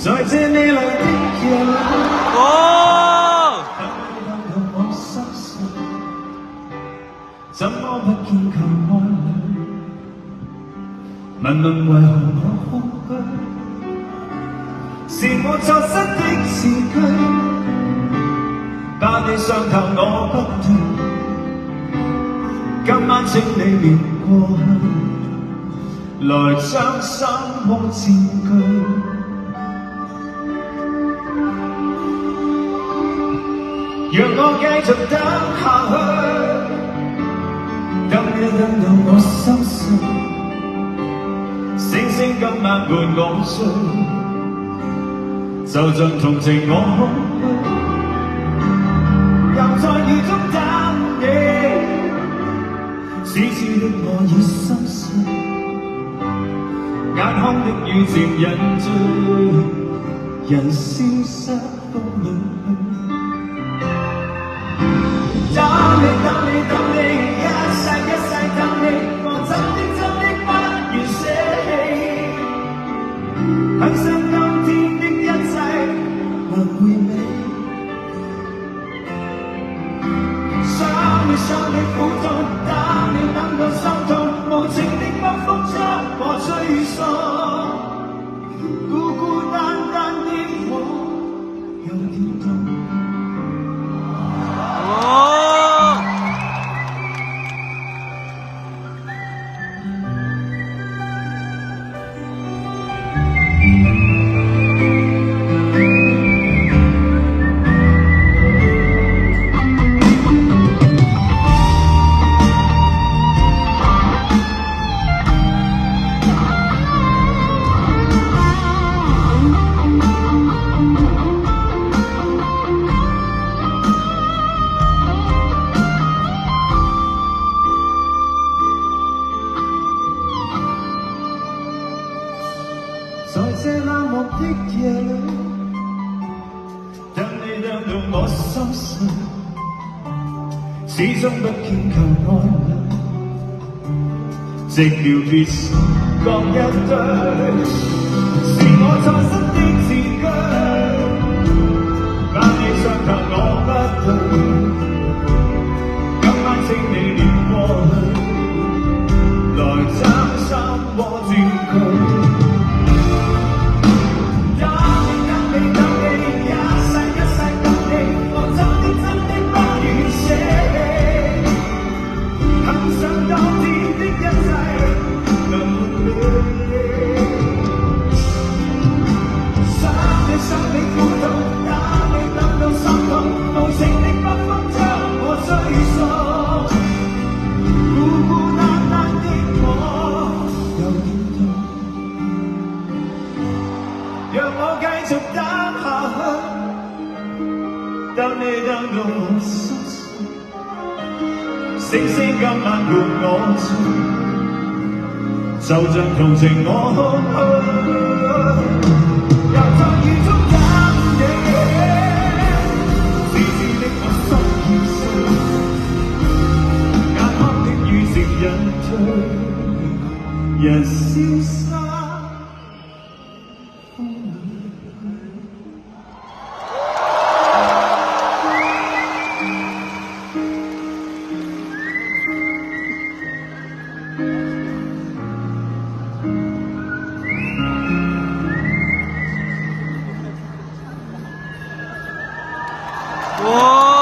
在這美麗的夜裏，等我心碎，怎麼不見求愛侶？問問為何我空虛？是我錯失的字句，把你傷透我不對。今晚請你別過去，來將心窩佔據。讓我繼續等下去，等你等到我心碎，星星今晚伴我睡，就像同情我空虛，又在雨中等你，此時的我已心碎，眼眶的雨漸引醉，人消失風裏去。等你，一世一世等你，我真的不願捨棄，很想今天的一切能回味，想你苦痛，等到心痛，無情的北風將我吹送，孤孤單單的我有點痛。在這冷漠的夜裏，等你等到我心碎，始終不見求愛侶，寂寥別時各一對，是我錯失的字句，把你傷透我不對，今晚請你別過去，來將心窩佔據。讓我繼續等下去，等你等到我心碎，星星今晚伴我醉，就像同情我空虛，又在雨中等你，此時的我心已碎，眼眶的雨漸引醉，人消失。哇！